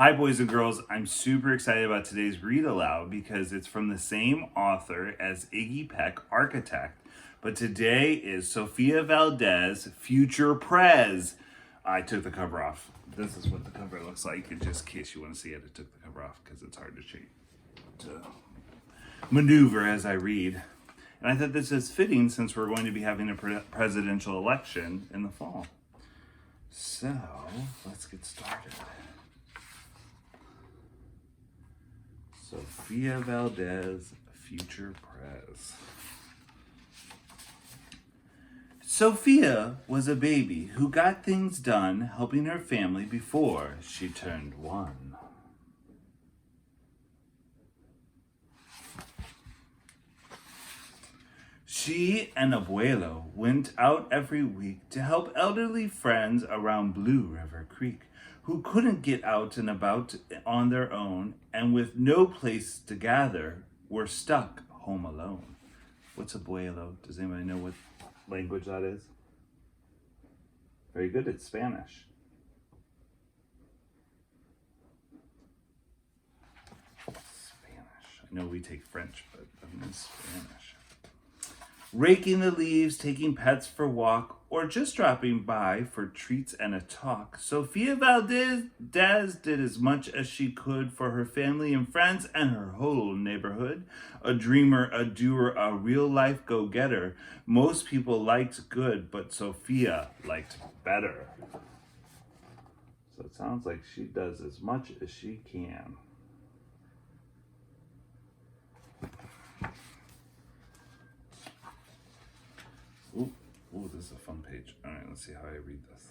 Hi, boys and girls. I'm super excited about today's read aloud because it's from the same author as Iggy Peck, Architect. But today is Sofia Valdez, Future Prez. I took the cover off. This is what the cover looks like. In just case you want to see it, I took the cover off because it's hard to maneuver as I read. And I thought this is fitting since we're going to be having a presidential election in the fall. So, let's get started. Sofia Valdez, Future Prez. Sofia was a baby who got things done helping her family before she turned 1. She and Abuelo went out every week to help elderly friends around Blue River Creek who couldn't get out and about on their own and with no place to gather were stuck home alone. What's Abuelo? Does anybody know what language that is? Very good, it's Spanish. Spanish. I know we take French, but I mean Spanish. Raking the leaves, taking pets for walk, or just dropping by for treats and a talk, Sofia Valdez did as much as she could for her family and friends and her whole neighborhood. A dreamer, a doer, a real-life go-getter. Most people liked good, but Sofia liked better. So it sounds like she does as much as she can. Ooh, this is a fun page. All right, let's see how I read this.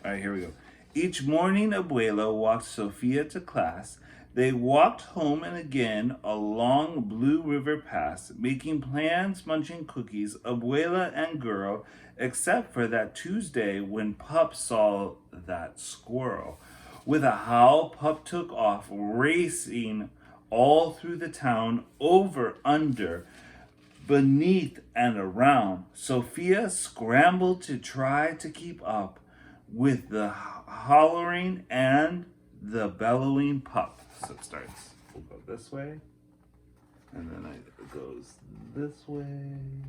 All right, here we go. Each morning, Abuelo walked Sofia to class. They walked home and again along Blue River Pass, making plans, munching cookies, Abuela and girl, except for that Tuesday when Pup saw that squirrel. With a howl, Pup took off, racing all through the town, over, under, beneath, and around. Sofia scrambled to try to keep up with the hollering and the bellowing Pup. So it starts, we'll go this way, and then it goes this way, and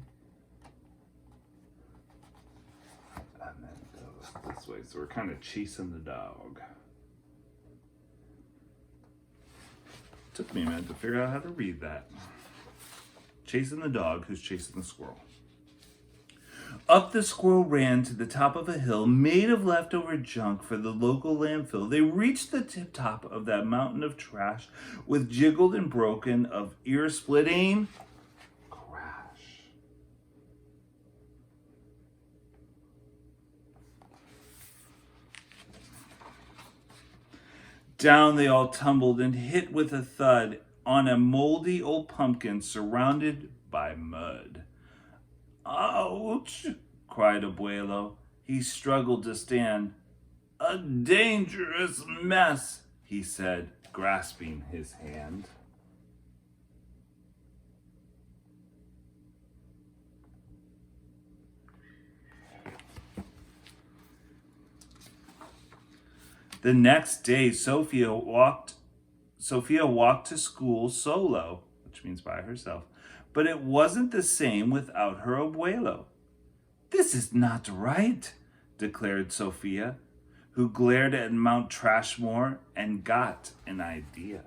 then it goes this way. So we're kind of chasing the dog. Took me a minute to figure out how to read that. Chasing the dog who's chasing the squirrel. Up the squirrel ran to the top of a hill made of leftover junk for the local landfill. They reached the tip top of that mountain of trash with jiggled and broken of ear-splitting crash. Down they all tumbled and hit with a thud on a moldy old pumpkin surrounded by mud. Ouch, cried Abuelo. He struggled to stand. A dangerous mess, he said, grasping his hand. The next day, Sofia walked to school solo, which means by herself, but it wasn't the same without her abuelo. This is not right, declared Sofia, who glared at Mount Trashmore and got an idea.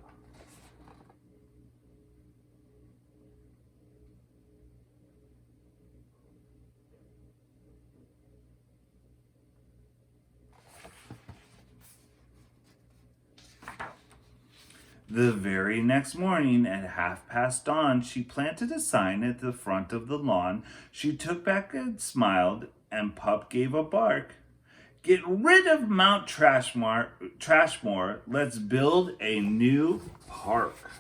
The very next morning at dawn, she planted a sign at the front of the lawn. She took back and smiled, and Pup gave a bark. Get rid of Mount Trashmore. Let's build a new park.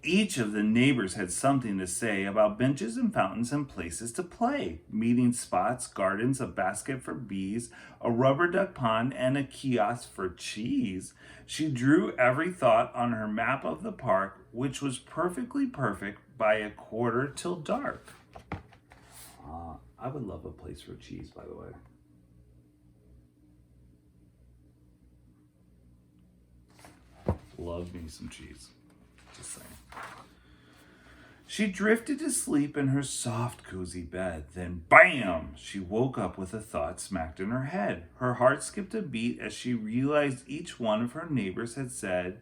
Each of the neighbors had something to say about benches and fountains and places to play, meeting spots, gardens, a basket for bees, a rubber duck pond, and a kiosk for cheese. She drew every thought on her map of the park, which was perfectly perfect by a quarter till dark. I would love a place for cheese, by the way. Love me some cheese. Just saying. She drifted to sleep in her soft, cozy bed. Then, bam! She woke up with a thought smacked in her head. Her heart skipped a beat as she realized each one of her neighbors had said,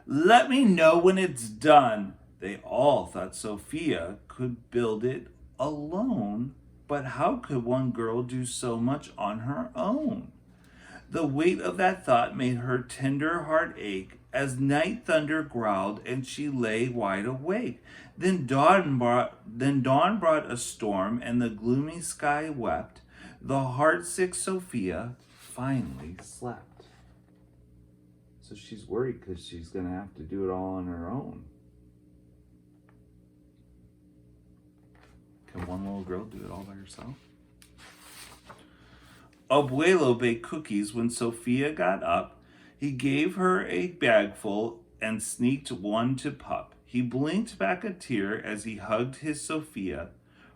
"Let me know when it's done." They all thought Sophia could build it alone, but how could one girl do so much on her own? The weight of that thought made her tender heart ache as night thunder growled and she lay wide awake. Then dawn brought a storm and the gloomy sky wept. The heartsick Sophia finally slept. So she's worried because she's going to have to do it all on her own. Can one little girl do it all by herself? Abuelo baked cookies when Sophia got up. He gave her a bagful and sneaked one to Pup. He blinked back a tear as he hugged his Sophia.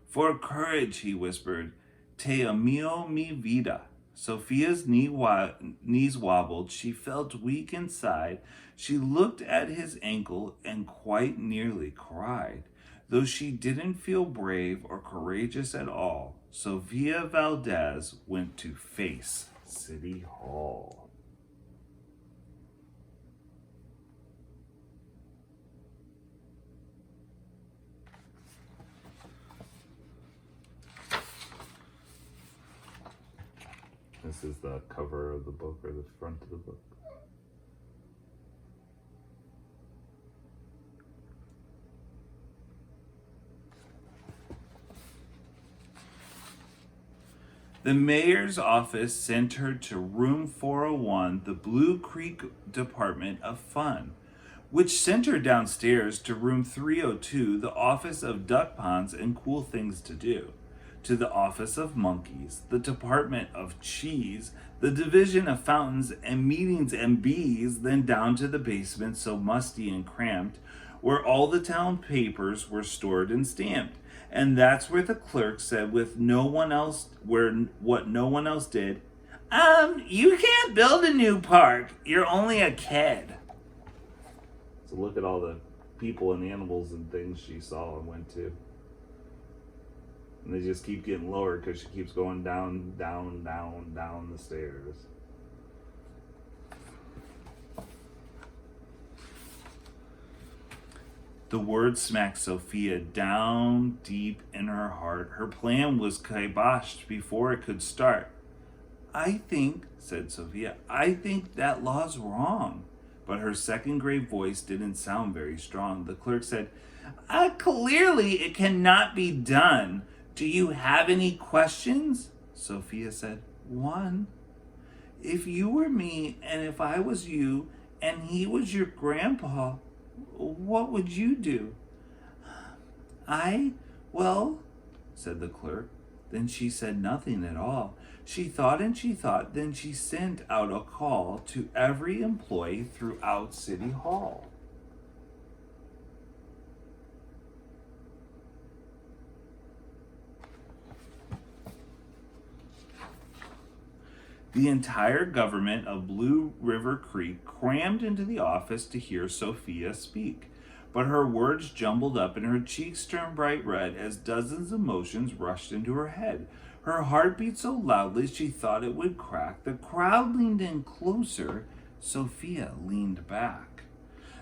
"For courage," he whispered. "Te amo mi vida." Sophia's knees wobbled. She felt weak inside. She looked at his ankle and quite nearly cried. Though she didn't feel brave or courageous at all, Sophia Valdez went to face City Hall. This is the cover of the book, or the front of the book. The mayor's office sent her to room 401, the Blue Creek Department of Fun, which sent her downstairs to room 302, the office of duck ponds and cool things to do, to the office of monkeys, the department of cheese, the division of fountains and meetings and bees, then down to the basement so musty and cramped, where all the town papers were stored and stamped. And that's where the clerk said what no one else did, "You can't build a new park. You're only a kid." So look at all the people and animals and things she saw and went to. And they just keep getting lower because she keeps going down the stairs. The word smacked Sophia down deep in her heart. Her plan was kiboshed before it could start. "I think," said Sophia, "I think that law's wrong." But her second grade voice didn't sound very strong. The clerk said, "Clearly it cannot be done. Do you have any questions?" Sophia said, "One. If you were me and if I was you and he was your grandpa, what would you do?" Well," said the clerk. Then she said nothing at all. She thought and she thought. Then she sent out a call to every employee throughout City Hall. The entire government of Blue River Creek crammed into the office to hear Sophia speak, but her words jumbled up and her cheeks turned bright red as dozens of emotions rushed into her head. Her heart beat so loudly she thought it would crack. The crowd leaned in closer. Sophia leaned back.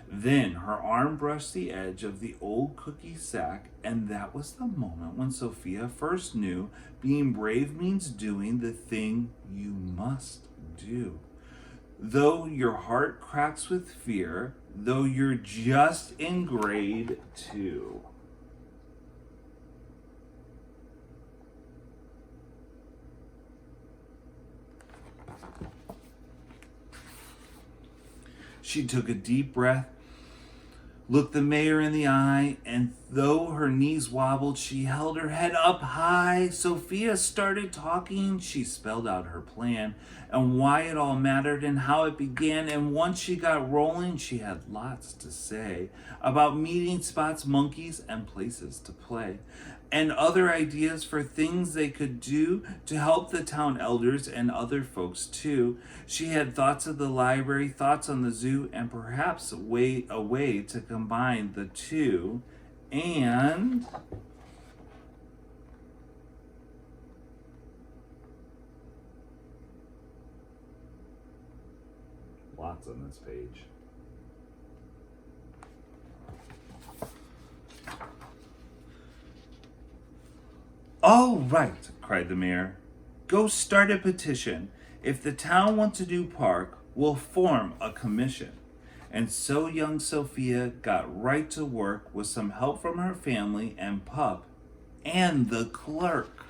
Then her arm brushed the edge of the old cookie sack, and that was the moment when Sophia first knew being brave means doing the thing you must do. Though your heart cracks with fear, though you're just in grade 2. She took a deep breath. looked the mayor in the eye, and though her knees wobbled, she held her head up high. Sophia started talking. She spelled out her plan and why it all mattered and how it began. And once she got rolling, she had lots to say about meeting spots, monkeys, and places to play, and other ideas for things they could do to help the town elders and other folks too. She had thoughts of the library, thoughts on the zoo, and perhaps a way to combine the two. And lots on this page. All right, cried the mayor. Go start a petition. If the town wants to do park, we'll form a commission. And so young Sophia got right to work with some help from her family and pup and the clerk.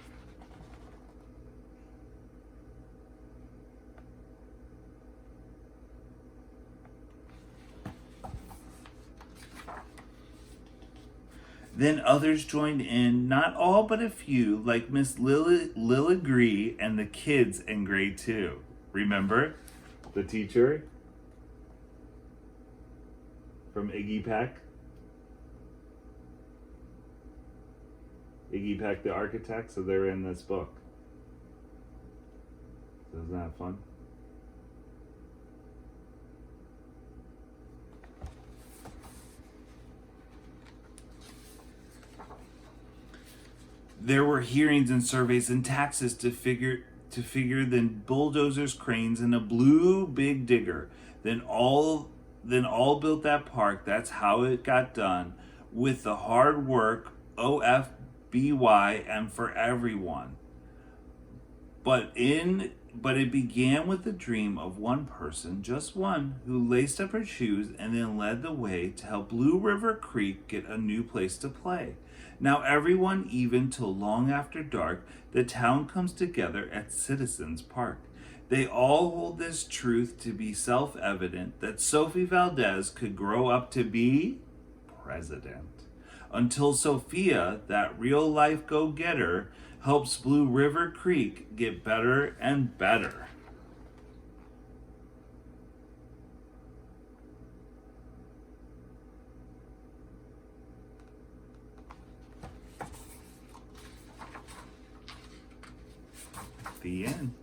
Then others joined in, not all but a few, like Miss Lila Gree and the kids in grade 2. Remember? The teacher from Iggy Peck? Iggy Peck, the architect, so they're in this book. So isn't that fun? There were hearings and surveys and taxes to figure, then bulldozers, cranes, and a blue big digger. Then all built that park. That's how it got done, with the hard work, OFBY, and for everyone. But it began with the dream of one person, just one, who laced up her shoes and then led the way to help Blue River Creek get a new place to play. Now everyone, even till long after dark, the town comes together at Citizens Park. They all hold this truth to be self-evident, that Sophie Valdez could grow up to be president. Until Sophia, that real-life go-getter, helps Blue River Creek get better and better. The end.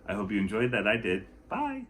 I hope you enjoyed that. I did. Bye.